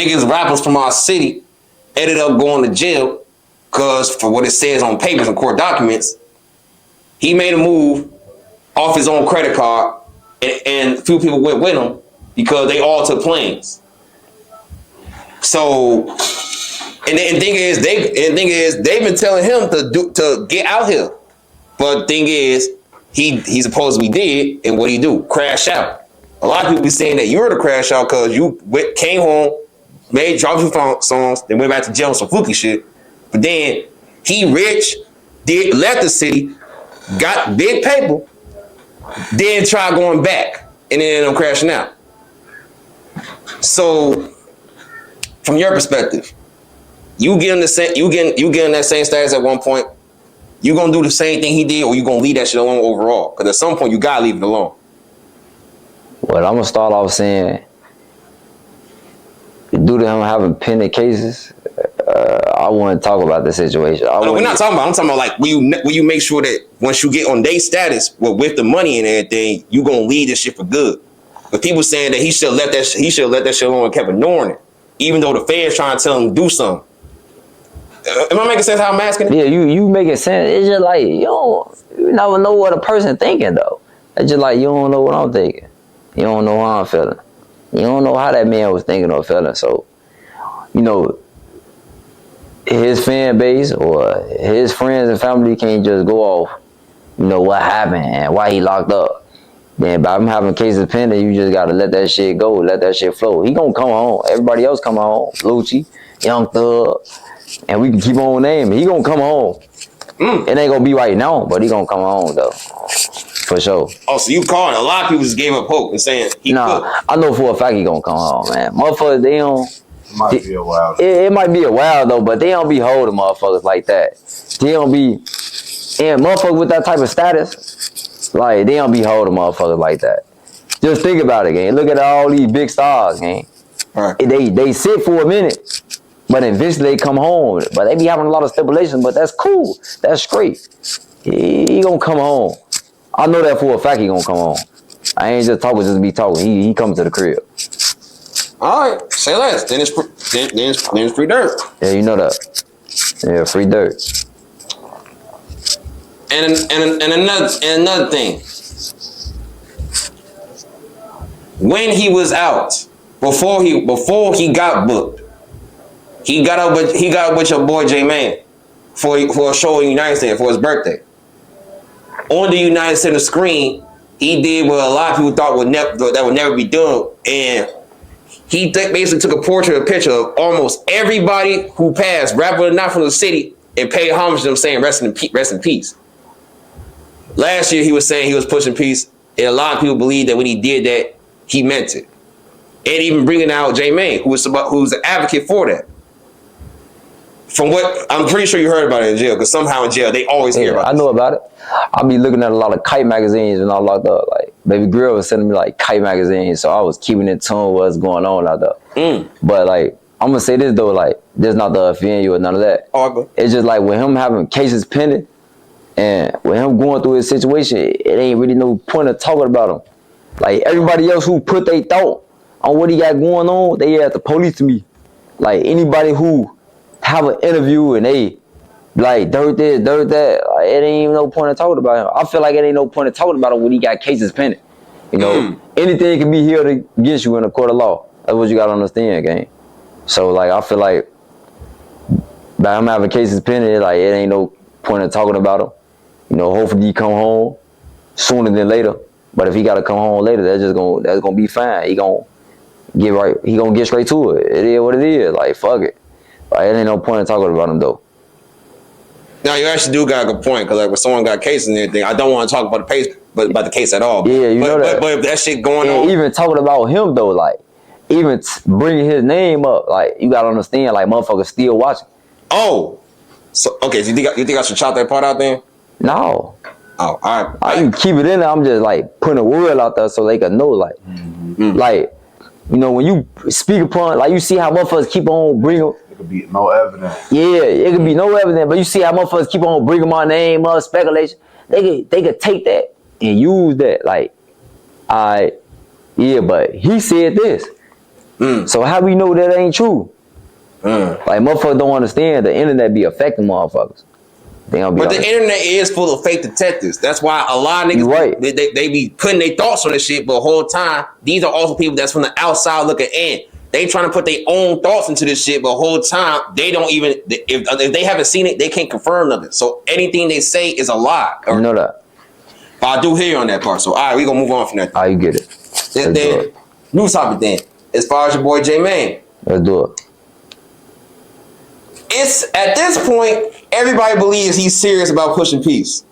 biggest rappers from our city ended up going to jail because, for what it says on papers and court documents, he made a move off his own credit card, and a few people went with him because they all took planes. So, and the thing is, they've been telling him to get out here, but the thing is, he supposedly did, and what he do? Crash out. A lot of people be saying that you're the crash out because you came home, dropped some songs, then went back to jail on some fluky shit. But then he rich, left the city, got big paper, then tried going back, and then ended up crashing out. So, from your perspective, you getting that same status at one point, you gonna do the same thing he did, or you gonna leave that shit alone overall? Because at some point you gotta leave it alone. Well, I'm gonna start off saying, due to him having pending cases, I wouldn't talk about the situation. No, we're not talking about. I'm talking about like, will you make sure that once you get on their status with the money and everything, you gonna leave this shit for good? But people saying that he should let that shit alone and kept ignoring it, even though the feds trying to tell him to do something. Am I making sense how I'm asking it? Yeah, you making sense. It's just like you never know what a person thinking though. It's just like you don't know what I'm thinking. You don't know how I'm feeling. You don't know how that man was thinking or feeling. So, his fan base or his friends and family can't just go off, what happened and why he locked up. Then by him having cases pending, you just gotta let that shit go, let that shit flow. He gonna come home. Everybody else come home. Lucci, Young Thug, and we can keep on naming. He gonna come home. It ain't gonna be right now, but he gonna come home though. For sure. Oh, so you calling? A lot of people just gave up hope and saying he could. I know for a fact he gonna come home, man. Motherfuckers, they don't. It might be a while. It might be a while though, but they don't be holding motherfuckers like that. They don't be, and motherfuckers with that type of status, like they don't be holding motherfuckers like that. Just think about it, gang. Look at all these big stars, gang. Right. They sit for a minute, but eventually they come home. But they be having a lot of stipulations, but that's cool. That's great. He gonna come home. I know that for a fact he gonna come home. I ain't just talking just to be talking. He coming to the crib. All right, say less. Then it's free dirt. Yeah, you know that. Yeah, free dirt. And another thing. When he was out, before he got booked, he got up with your boy J Man for a show in the United States for his birthday. On the United States screen, he did what a lot of people thought would never be done, and he basically took a picture of almost everybody who passed, rapper or not, from the city, and paid homage to them, saying rest in peace. Last year he was saying he was pushing peace, and a lot of people believe that when he did that, he meant it. And even bringing out J Mane, who's an advocate for that. From what I'm pretty sure you heard about it in jail, because somehow in jail they always hear about it. I know about it. I be looking at a lot of Kite magazines when I locked up. Like Baby Girl was sending me like Kite magazines, so I was keeping in tune with what's going on out there. But like I'm gonna say this though, like this not to offend you or none of that. It's just like with him having cases pending and with him going through his situation, it ain't really no point of talking about him. Like everybody else who put their thought on what he got going on, they at the police to me. Like anybody who have an interview and they like dirt this, dirt that, like, it ain't even no point of talking about him. I feel like it ain't no point of talking about him when he got cases pending. Anything can be held against you in a court of law. That's what you gotta understand, gang. So like I feel like by him having cases pending, like it ain't no point of talking about him. Hopefully he come home sooner than later. But if he gotta come home later, that's gonna be fine. He gonna get right. He gonna get straight to it. It is what it is. Like fuck it. Like it ain't no point in talking about him though. Now you actually do got a good point, because like when someone got cases and everything, I don't want to talk about the case at all. Yeah, you know that. But if that shit going on, even talking about him though, like even bringing his name up, like you gotta understand, like motherfuckers still watching. Oh, so okay. So you think I should shout that part out then? No. Oh, all right. I can keep it in there. I'm just like putting a word out there so they can know, like, like, when you speak upon, like, you see how motherfuckers keep on bringing. It could be no evidence. Yeah, it could be no evidence, but you see how motherfuckers keep on bringing my name up, speculation. They could take that and use that, like, yeah, but he said this. So how we know that ain't true? Like motherfuckers don't understand the internet be affecting motherfuckers. But the internet is full of fake detectives. That's why a lot of niggas right. they be putting their thoughts on this shit, but the whole time these are also people that's from the outside looking in. They trying to put their own thoughts into this shit, but the whole time they don't even if they haven't seen it, they can't confirm nothing. So anything they say is a lie. You know that. But I do hear you on that part. So all right, we gonna move on from that. All right, you get it. Then new topic then. As far as your boy J Mane. Let's do it. It's at this point, everybody believes he's serious about pushing peace.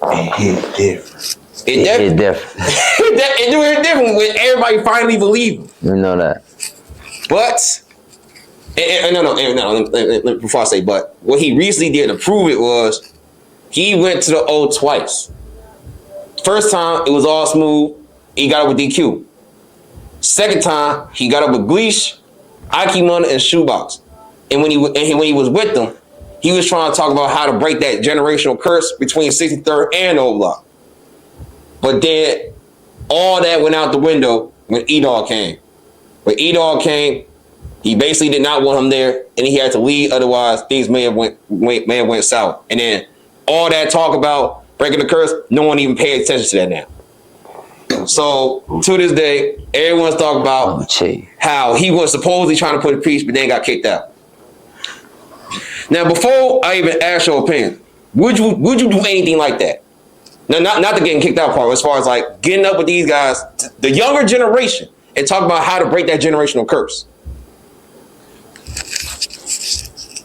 It's different. It's different. It's different when everybody finally believe him. You know that. But no. Before I say but, what he recently did to prove it was he went to the O twice. First time it was all smooth. He got up with DQ. Second time he got up with Gleesh, Ike Money, and Shoebox. And when he was with them, he was trying to talk about how to break that generational curse between 63rd and O Block. But then all that went out the window when E-Dog came. When E-Dog came, he basically did not want him there, and he had to leave. Otherwise, things may have went south. And then all that talk about breaking the curse, no one even paid attention to that now. So to this day, everyone's talking about how he was supposedly trying to put a peace, but then got kicked out. Now, before I even ask your opinion, would you do anything like that? Now, not the getting kicked out part, as far as like getting up with these guys, the younger generation, and talk about how to break that generational curse.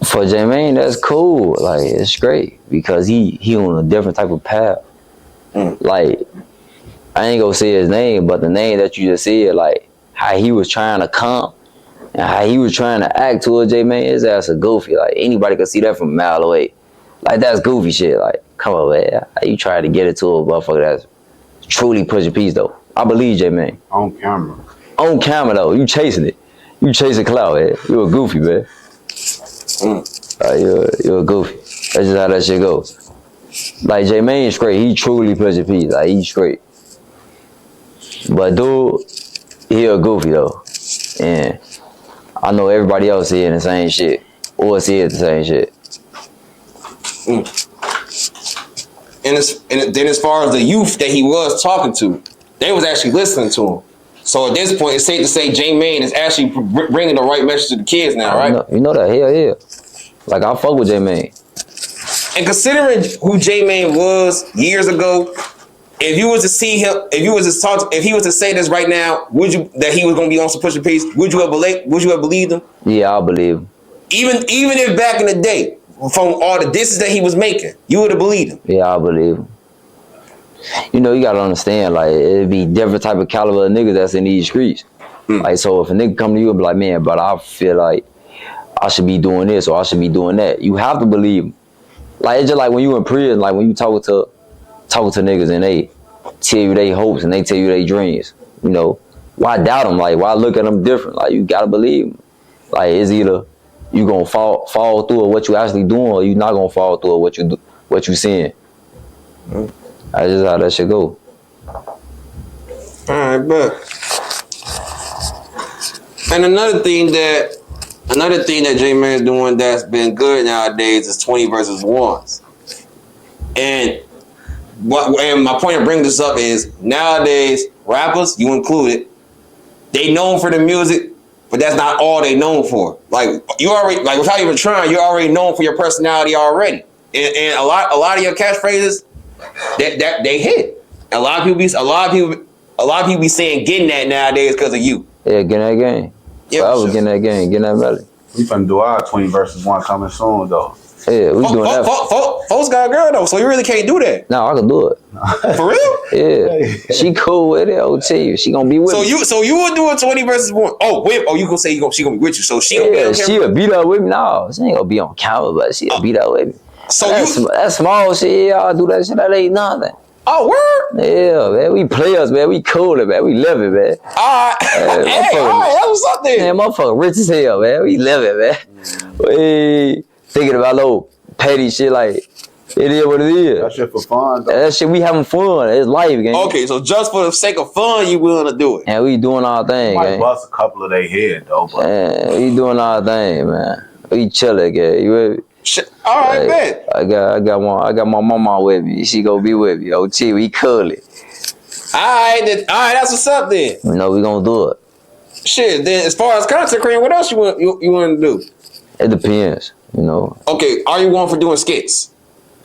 For J Mane, that's cool. Like it's great because he on a different type of path. Like I ain't gonna say his name, but the name that you just said, like how he was trying to come. And how he was trying to act towards J Mane, his ass a goofy. Like anybody could see that from a mile away. Like that's goofy shit. Like come on, man. How you trying to get it to a motherfucker that's truly pushing peace though? I believe J Mane. On camera. On camera though, you chasing it. You chasing clout, man. You a goofy, man. You're a goofy. That's just how that shit goes. Like J Mane straight. He truly pushing peace. Like he's straight. But dude, he a goofy though, and I know everybody else seeing the same shit or seeing the same shit. And then as far as the youth that he was talking to, they was actually listening to him. So at this point, it's safe to say J Mane is actually bringing the right message to the kids now, right? You know that, hell yeah. Like I fuck with J Mane. And considering who J Mane was years ago, if you was to see him, if he was to say this right now, that he was gonna be on some pushing peace? Would you have believed him? Yeah, I believe him. Even if back in the day, from all the disses that he was making, you would have believed him. Yeah, I believe him. You know, you gotta understand, like it'd be different type of caliber of niggas that's in these streets. Like so, if a nigga come to you and be like, man, but I feel like I should be doing this or I should be doing that, you have to believe him. Like it's just like when you in prison, like when you talking to niggas and they tell you their hopes and they tell you their dreams, you know, why doubt them? Like why look at them different? Like you gotta believe them. Like it's either you gonna fall through what you actually doing, or you not gonna fall through what you seeing. That's just how that shit go. Alright, but and another thing that J Mane's doing that's been good nowadays is 20 versus 1s. And my point of bringing this up is nowadays rappers, you included, they known for the music, but that's not all they known for. Like you already, like without even trying, you're already known for your personality already. And a lot of your catchphrases that they hit. A lot of people be saying getting that nowadays because of you. Yeah, getting that game. Yeah, I was getting that game, getting that melody. We finna do our 20 versus 1 coming soon though. Yeah, we doing that. Folks got a girl though, so you really can't do that. No, I can do it. For real? Yeah, she cool with it. I'll tell you, she gonna be with me. So you would do a 20 versus 1? You gonna say she gonna be with you? So she gonna be on camera? She'll beat up with me. No, she ain't gonna be on camera, but she'll beat up with me. So that's small shit. Y'all do that shit. That ain't nothing. Oh, word? Yeah, man. We players, man. We cool, man. We live it, man. All right. Hey, all right. That was something. Man, motherfucker rich as hell, man. We live it, man. We thinking about little petty shit like It is what it is. That shit for fun, though. That shit, we having fun. It's life, gang. Okay, so just for the sake of fun, you willing to do it? And we doing our thing, Might gang. bust a couple of their head, though. But Man, we doing our thing, man. We chilling, gang. You with me? Shit. All right, Like, bet. I got my mama with me. She gonna be with me. OT, we cool it. All right, that's what's up then. You know we gonna do it. Shit, then as far as content creating, what else you want to do? It depends, you know. Okay, are you going for doing skits?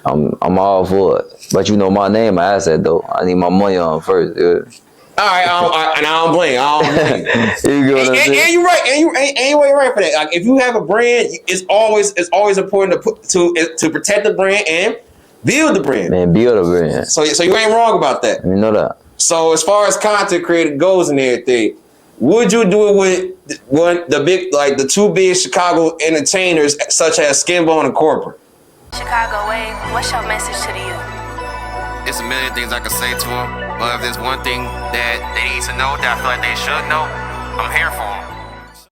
I'm all for it. But you know my name, my asset though. I need my money on first, dude. All right, and I don't blame. You get what I'm saying? And you're right. And you're right for that. Like, if you have a brand, it's always important to protect the brand and build the brand. Man, build a brand. So you ain't wrong about that. You know that. So as far as content creator goes and everything, would you do it with the two big Chicago entertainers such as Skinbone and Corporate? Chicago Wave, what's your message to the youth? It's a million things I could say to them, but if there's one thing that they need to know that I feel like they should know, I'm here for them.